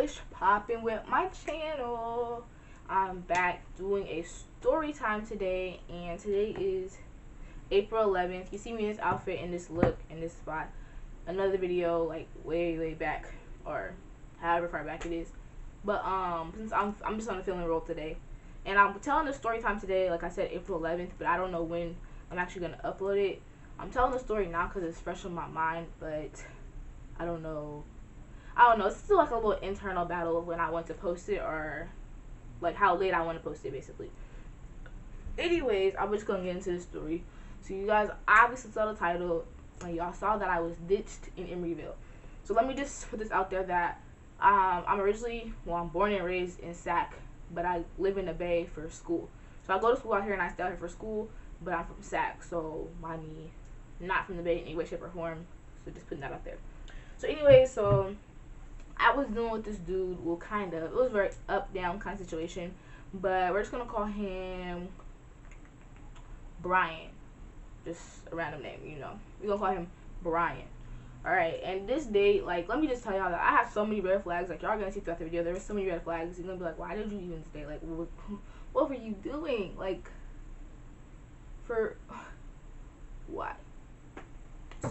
what's popping with my channel? I'm back doing a story time today, and today is April 11th. You see me in this outfit, in this look, in this spot. Another video like way back, or however far back it is. But since I'm just on a feeling roll today, and I'm telling the story time today, like I said, April 11th, but I don't know when I'm actually gonna upload it. I'm telling the story now because it's fresh in my mind, but I don't know. It's still like a little internal battle of when I want to post it, or like how late I want to post it, basically. Anyways, I'm just gonna get into the story. So you guys obviously saw the title, and y'all saw that I was ditched in Emeryville. So let me just put this out there that I'm born and raised in Sac, but I live in the Bay for school. So I go to school out here and I stay out here for school, but I'm from Sac, so mind me, not from the Bay in any way, shape, or form. So just putting that out there. So anyways, so I was dealing with this dude, well, kind of. It was a very up-down kind of situation, but we're just going to call him Brian. Just a random name, you know. We're going to call him Brian. Alright, and this date, like, let me just tell y'all that I have so many red flags. Like, y'all going to see throughout the video, there were so many red flags. You're going to be like, why did you even stay? Like, what were you doing? Like, for why?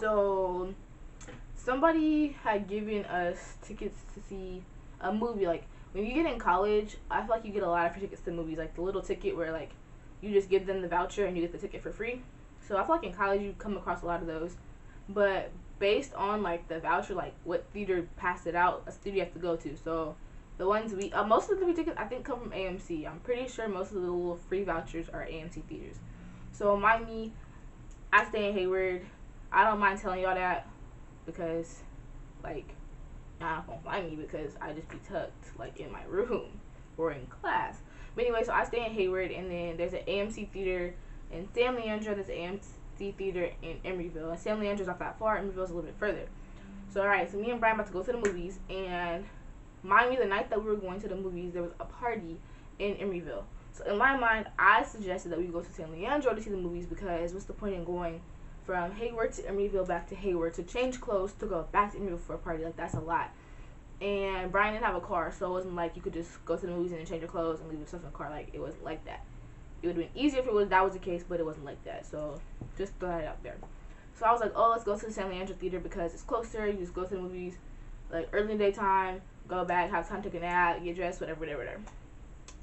So somebody had given us tickets to see a movie. Like, when you get in college, I feel like you get a lot of free tickets to movies. Like, the little ticket where, like, you just give them the voucher and you get the ticket for free. So I feel like in college you come across a lot of those. But based on, like, the voucher, like, what theater passed it out, a theater you have to go to. So the ones most of the free tickets, I think, come from AMC. I'm pretty sure most of the little free vouchers are AMC theaters. So mind me, I stay in Hayward. I don't mind telling y'all that, because, like, y'all not gonna find me because I just be tucked, like, in my room or in class. But anyway, so I stay in Hayward, and then there's an AMC theater in San Leandro, there's an AMC theater in Emeryville, and San Leandro's not that far, Emeryville's a little bit further. So alright, so me and Brian about to go to the movies, and mind me, the night that we were going to the movies, there was a party in Emeryville. So in my mind, I suggested that we go to San Leandro to see the movies, because what's the point in going from Hayward to Emeryville back to Hayward to change clothes to go back to Emeryville for a party? Like, that's a lot. And Brian didn't have a car, so it wasn't like you could just go to the movies and then change your clothes and leave your stuff in the car. Like, it wasn't like that. It would have been easier if that was the case, but it wasn't like that. So just throw that out there. So I was like, oh, let's go to the San Leandro Theater because it's closer. You just go to the movies like early in the daytime, go back, have time to take a nap, get dressed, whatever,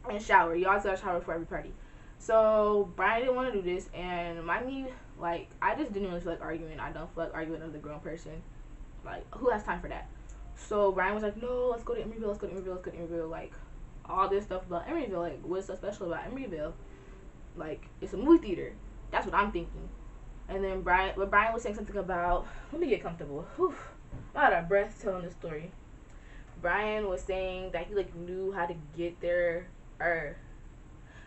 and shower. You always gotta shower before every party. So Brian didn't want to do this, and mind me, like, I just didn't really feel like arguing. I don't feel like arguing with another grown person. Like, who has time for that? So Brian was like, no, let's go to Emeryville, let's go to Emeryville, let's go to Emeryville. Like, all this stuff about Emeryville. Like, what's so special about Emeryville? Like, it's a movie theater. That's what I'm thinking. And then Brian was saying something about, let me get comfortable. Whew, I'm out of breath telling this story. Brian was saying that he, like, knew how to get there,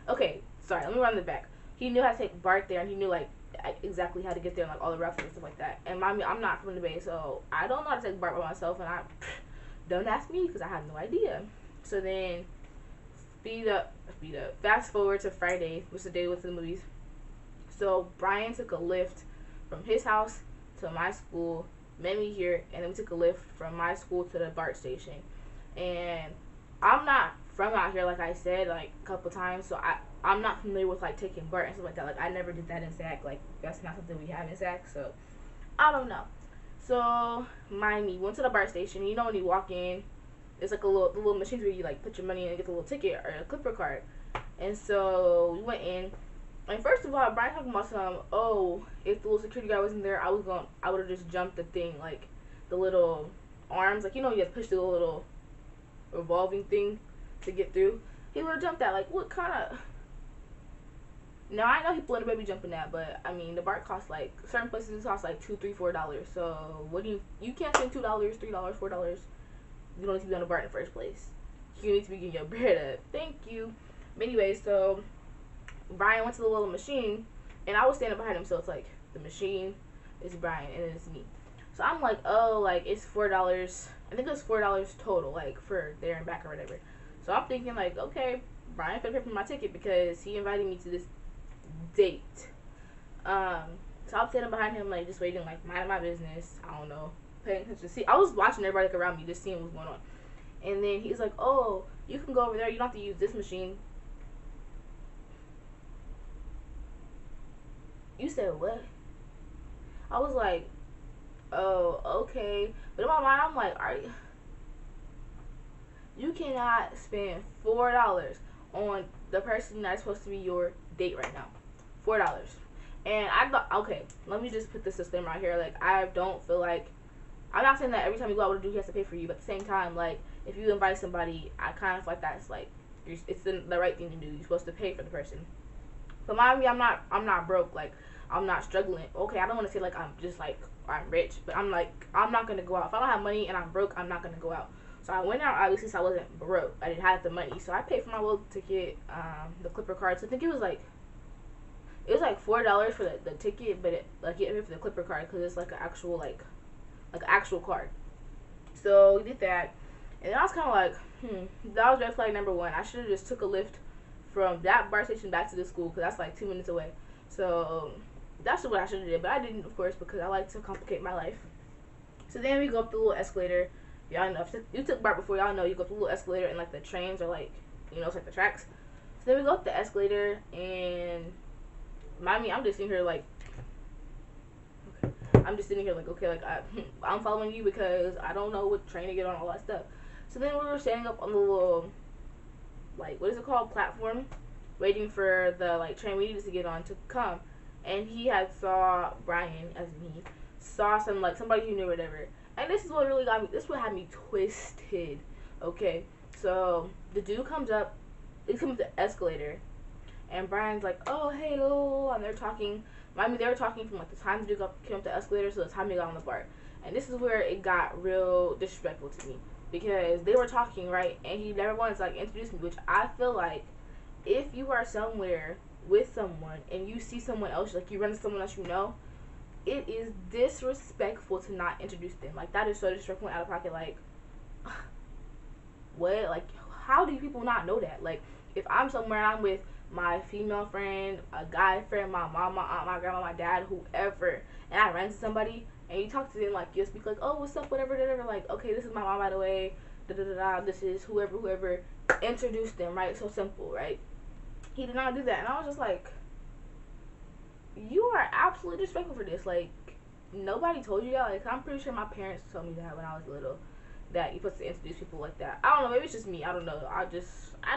okay, sorry, let me run this back. He knew how to take BART there, and he knew, like, exactly how to get there, and, like, all the routes and stuff like that. And mind me, I'm not from the Bay, so I don't know how to take BART by myself, and don't ask me, because I have no idea. So then, fast forward to Friday, which is the day we went to the movies. So Brian took a lift from his house to my school, met me here, and then we took a lift from my school to the BART station. And I'm not from out here, like I said, like, a couple times, so I'm not familiar with, like, taking BART and stuff like that. Like, I never did that in Sac. Like, that's not something we have in Sac, so I don't know. So mind me, went to the BART station. You know, when you walk in, it's like the little machines where you, like, put your money in and get the little ticket or a Clipper card. And so we went in, and first of all, Brian talking about some, oh, if the little security guy wasn't there, I would have just jumped the thing, like, the little arms, like, you know, you have to push the little revolving thing to get through. He would have jumped that. Like, what kind of? Now, I know people in the baby jumping that, but I mean, the BART costs, like, certain places cost like $2, $3, $4. So what do you can't spend $2, $3, $4. You don't need to be on the BART in the first place. You need to be getting your bread up. Thank you. But anyway, so Brian went to the little machine, and I was standing behind him, so it's like the machine is Brian and then it's me. So I'm like, oh, like, it's $4. I think it was $4 total, like, for there and back or whatever. So I'm thinking, like, okay, Brian finna pay for my ticket because he invited me to this date. So I'm standing behind him, like, just waiting, like, minding my business. I don't know, paying attention. See, I was watching everybody, like, around me, just seeing what's going on. And then he's like, oh, you can go over there. You don't have to use this machine. You said what? I was like, oh, okay. But in my mind, I'm like, you cannot spend $4 on the person that's supposed to be your date right now. $4. And I thought, okay, let me just put this disclaimer out here. Like, I don't feel like, I'm not saying that every time you go out with a dude, he has to pay for you. But at the same time, like, if you invite somebody, I kind of feel like that's like, it's the right thing to do. You're supposed to pay for the person. But mind me, I'm not broke. Like, I'm not struggling. Okay, I don't want to say like I'm just like I'm rich, but I'm like I'm not gonna go out if I don't have money and I'm broke. I'm not gonna go out. So I went out obviously since I wasn't broke. I didn't have the money, so I paid for my little ticket, the Clipper card. So I think it was like $4 for the ticket, but like you paid for the Clipper card because it's like an actual like actual card. So we did that, and then I was kind of like, that was red flag number one. I should have just took a lift from that bar station back to the school because that's like 2 minutes away. So that's what I should have did, but I didn't, of course, because I like to complicate my life. So then we go up the little escalator. Y'all know, if you took BART before, y'all know you go up the little escalator and like the trains are like, it's like the tracks. So then we go up the escalator and mind me, I'm just sitting here like, okay, I'm just sitting here like, okay, like I'm following you because I don't know what train to get on, all that stuff. So then we were standing up on the little, like, what is it called, platform, waiting for the like train we needed to get on to come. And he had saw Brian, as in he saw some like somebody he knew or whatever. And this is what really got me. This is what had me twisted. Okay, so the dude comes up. He comes up the escalator, and Brian's like, "Oh, hey, lol," and they're talking. Mind me, they were talking from like the time the dude came up the escalator to the time they got on the BART. And this is where it got real disrespectful to me because they were talking, right, and he never wanted to like introduce me, which I feel like if you are somewhere with someone and you see someone else, like you run into someone else you know, it is disrespectful to not introduce them. Like, that is so disrespectful and out of pocket. Like, what? Like, how do people not know that? Like, if I'm somewhere and I'm with my female friend, a guy friend, my mom, my aunt, my grandma, my dad, whoever, and I run into somebody and you talk to them, like, you speak like, oh, what's up, whatever, whatever, like, okay, this is my mom, by the way, da da da da, this is whoever, introduce them, right? So simple, right? He did not do that, and I was just like, you are absolutely disrespectful for this. Like, nobody told you that. Like, I'm pretty sure my parents told me that when I was little, that you're supposed to introduce people like that. I don't know, maybe it's just me, I don't know. I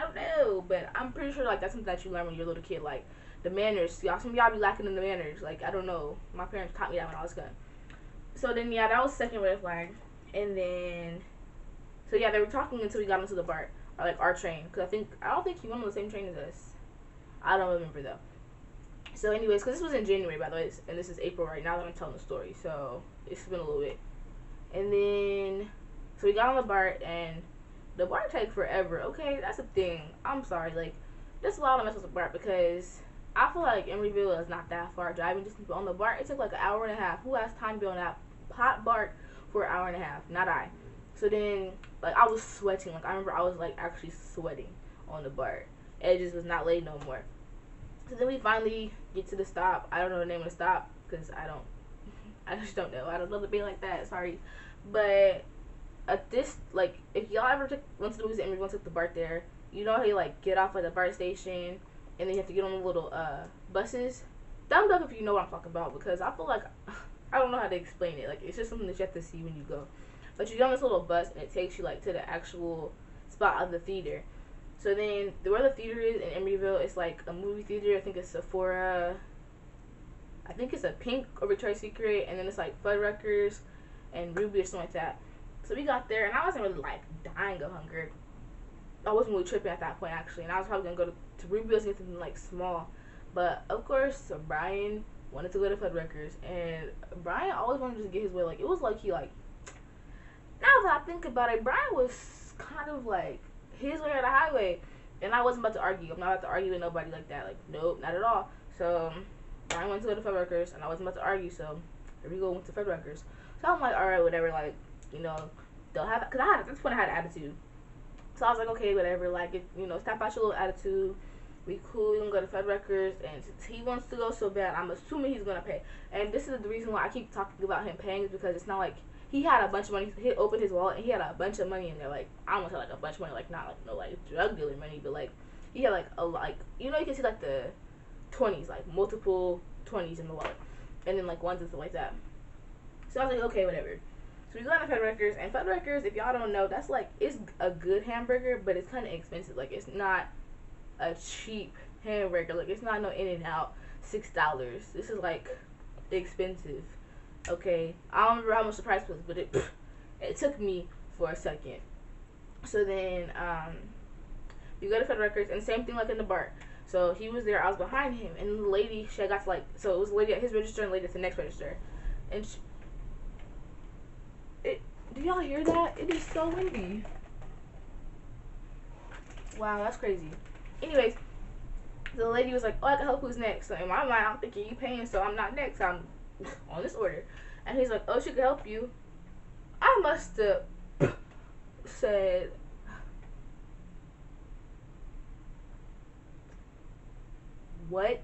don't know, but I'm pretty sure, like, that's something that you learn when you're a little kid, like, the manners. Y'all, some of y'all be lacking in the manners. Like, I don't know. My parents taught me that when I was young. So then, yeah, that was second red flag. And then, so yeah, they were talking until we got into the BART, or like our train, because I don't think he went on the same train as us. I don't remember though. So anyways, because this was in January, by the way, and this is April right now that I'm telling the story, so it's been a little bit. And then, so we got on the BART, and the BART take forever. Okay, that's a thing. I'm sorry, like, there's a lot of mess with the BART because I feel like Emeryville is not that far driving distance, but on the BART, it took like an hour and a half. Who has time to be on that hot BART for an hour and a half? Not I. So then, like, I was sweating. Like, I remember I was, like, actually sweating on the BART. It just was not late no more. So then we finally get to the stop. I don't know the name of the stop because I just don't know. I don't know the being like that. Sorry. But at this, like, if y'all ever went to the movies and everyone took the BART there, you know how you, like, get off at the BART station and then you have to get on the little buses? Thumbs up if you know what I'm talking about because I feel like, I don't know how to explain it. Like, it's just something that you have to see when you go. But you get on this little bus and it takes you, like, to the actual spot of the theater. So then, where the theater is in Emeryville, it's like a movie theater. I think it's Sephora. I think it's a Pink or Victoria's Secret. And then it's like Fuddruckers and Ruby or something like that. So we got there, and I wasn't really like dying of hunger. I wasn't really tripping at that point, actually. And I was probably going to go to Ruby or something like small. But, of course, Brian wanted to go to Fuddruckers. And Brian always wanted to just get his way. Like, it was like he, like, now that I think about it, Brian was kind of like his way or the highway, and I wasn't about to argue. I'm not about to argue with nobody like that. Like, nope, not at all. So I went to go to Fuddruckers, and I wasn't about to argue. So here we go, went to Fuddruckers. So I'm like, all right, whatever. Like, they'll have, because at this point I had an attitude. So I was like, okay, whatever. Like, stop out your little attitude. We cool. We gonna go to Fuddruckers, and since he wants to go so bad, I'm assuming he's gonna pay. And this is the reason why I keep talking about him paying is because it's not like he had a bunch of money. He opened his wallet and he had a bunch of money in there. Like I almost had like a bunch of money, like not like no like drug dealer money, but like he had like a like you know you can see like the 20s, like multiple 20s in the wallet, and then like ones and stuff like that. So I was like, okay, whatever. So we go to Fuddruckers, and Fuddruckers, if y'all don't know, that's like it's a good hamburger, but it's kind of expensive. Like it's not a cheap hamburger. Like it's not no In-N-Out $6. This is like expensive. Okay, I don't remember how much the price was, but it took me for a second. So then we go to Fuddruckers, and same thing like in the bar. So he was there, I was behind him, and the lady, she got to like, so it was a lady at his register and a lady at the next register, and do y'all hear that? It is so windy. Wow, that's crazy. Anyways, the lady was like, oh, I can help, who's next? So in my mind, I'm thinking you paying, so I'm not next, I'm on this order. And he's like, oh, she can help you. I must have said, what?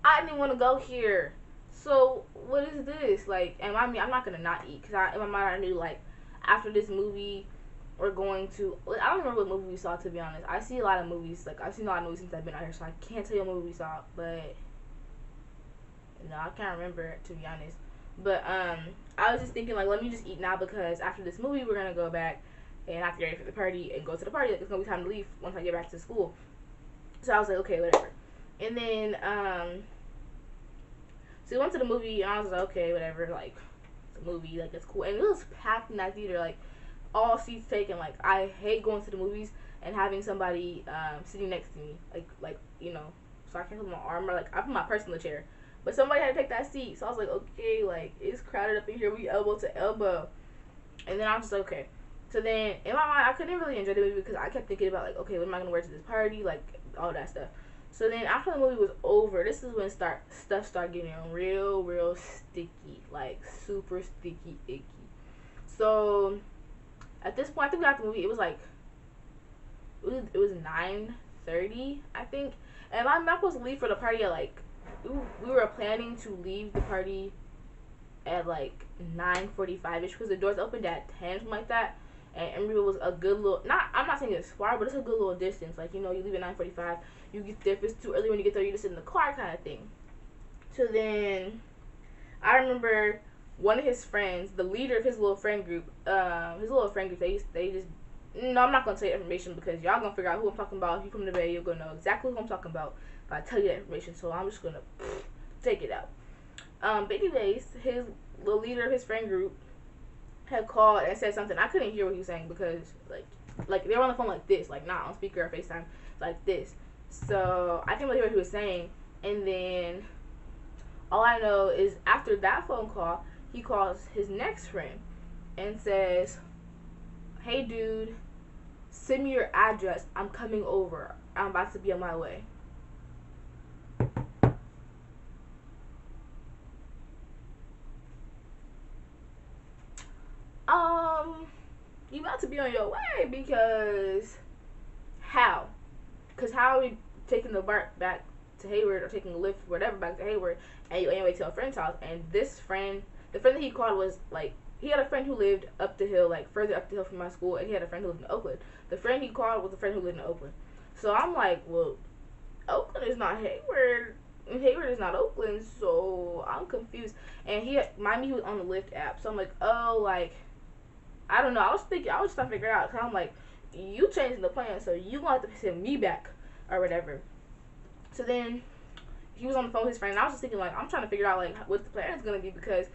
I didn't want to go here. So what is this? Like, and I mean, I'm not gonna not eat because in my mind I knew like after this movie we're going to. I don't remember what movie we saw, to be honest. I see a lot of movies. Like I've seen a lot of movies since I've been out here, so I can't tell you what movie we saw. But no, I can't remember, to be honest. But I was just thinking like, let me just eat now because after this movie we're gonna go back and I have to get ready for the party and go to the party. Like it's gonna be time to leave once I get back to school. So I was like, okay, whatever. And then so we went to the movie, and I was like, okay, whatever, like, it's a movie, like, it's cool. And it was packed in that theater, like, all seats taken. Like, I hate going to the movies and having somebody sitting next to me, like, you know, so I can't put my arm, or, like, I put my purse in the chair. But somebody had to take that seat, so I was like, okay, like, it's crowded up in here, we elbow to elbow. And then I was just like, okay. So then, in my mind, I couldn't really enjoy the movie because I kept thinking about, like, okay, what am I going to wear to this party, like, all that stuff. So then after the movie was over, this is when stuff started getting real sticky, like super sticky, icky. So at this point, I think we got the movie. It was like it was 9:30, I think, and I'm not supposed to leave for the party at like we were planning to leave the party at like 9:45ish because the doors opened at 10, something like that. And Emeryville was a good little, I'm not saying it's far, but it's a good little distance. Like, you know, you leave at 9:45, you get there, if it's too early when you get there, you just sit in the car kind of thing. So then, I remember one of his friends, the leader of his little friend group, they just, no, I'm not going to tell you information because y'all going to figure out who I'm talking about. If you're from the Bay, you're going to know exactly who I'm talking about if I tell you that information. So I'm just going to take it out. But anyways, the leader of his friend group had called and said something. I couldn't hear what he was saying because like they were on the phone like this, like not on speaker or FaceTime, like this. So I couldn't really hear what he was saying. And then all I know is after that phone call, he calls his next friend and says, hey dude, send me your address, I'm coming over, I'm about to be on my way. You about to be on your way because how? Because how are we taking the BART back to Hayward or taking a lift, whatever, back to Hayward, and you anyway to a friend's house? And this friend, the friend that he called was like, he had a friend who lived up the hill, like further up the hill from my school, and he had a friend who lived in Oakland. The friend he called was a friend who lived in Oakland. So I'm like, well, Oakland is not Hayward, and Hayward is not Oakland, so I'm confused. And he was on the Lyft app, so I'm like, oh, like, I don't know. I was just trying to figure out, because I'm like, you changing the plan, so you gonna have to send me back or whatever. So then he was on the phone with his friend, and I was just thinking, like, I'm trying to figure out, like, what the plan is gonna be, because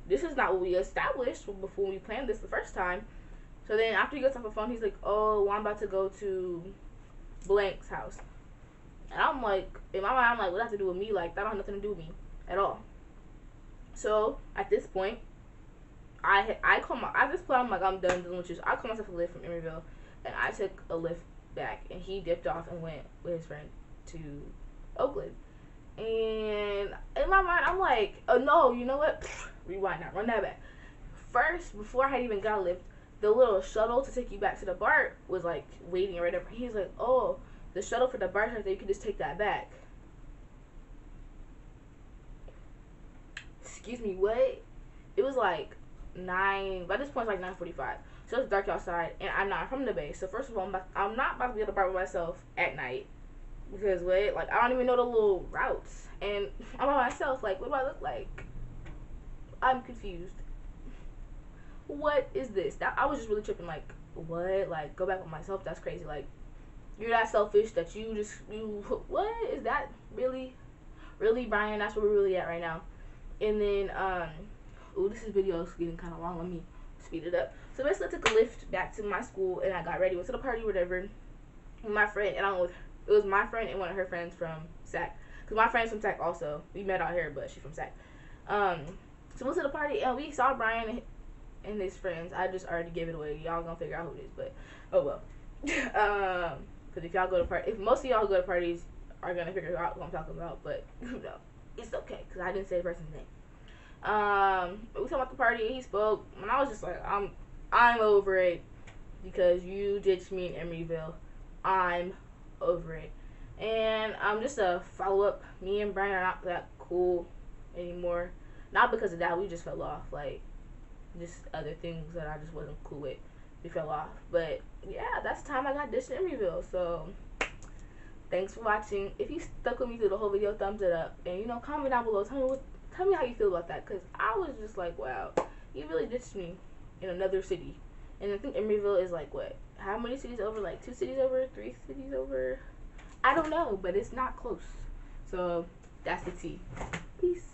this is not what we established before we planned this the first time. So then after he gets off the phone, he's like, oh, well, I'm about to go to blank's house. And I'm like, in my mind, I'm like, what does that have to do with me? Like, that don't have nothing to do with me at all. So at this point, at this point, I'm like, I'm done dealing with you. So I called myself a lift from Emeryville, and I took a lift back, and he dipped off and went with his friend to Oakland. And in my mind, I'm like, oh no, you know what? Rewind now, run that back. First, before I had even got a lift, the little shuttle to take you back to the BART was like waiting or whatever. He's like, oh, the shuttle for the BART right there, you can just take that back. Excuse me, what? it was like 9. By this point, it's like 9:45. So it's dark outside, and I'm not from the Bay. So first of all, I'm not about to be able to park by myself at night because what? Like I don't even know the little routes, and I'm by myself. Like what do I look like? I'm confused. What is this? That I was just really tripping. Like what? Like go back with myself. That's crazy. Like you're that selfish that you what is that really? Really, Brian? That's where we're really at right now. And then ooh, this video is getting kind of long. Let me speed it up. So basically, I took a lift back to my school, and I got ready, went to the party, whatever. With my friend, and it was my friend and one of her friends from SAC. Cause my friend's from SAC also. We met out here, but she's from SAC. So we went to the party, and we saw Brian and his friends. I just already gave it away. Y'all gonna figure out who it is, but oh well. Cause if y'all go to if most of y'all go to parties, are gonna figure out what I'm talking about, but no, it's okay, cause I didn't say the person's name. We talked about the party, and he spoke, and I was just like, I'm over it, because you ditched me in Emeryville. I'm over it. And just a follow up, me and Brian are not that cool anymore. Not because of that, we just fell off. Like, just other things that I just wasn't cool with. We fell off. But yeah, that's the time I got ditched in Emeryville. So thanks for watching. If you stuck with me through the whole video, thumbs it up. And comment down below. Tell me how you feel about that. Because I was just like, wow, you really ditched me in another city. And I think Emeryville is like, what? How many cities over? Like 2 cities over? 3 cities over? I don't know, but it's not close. So that's the tea. Peace.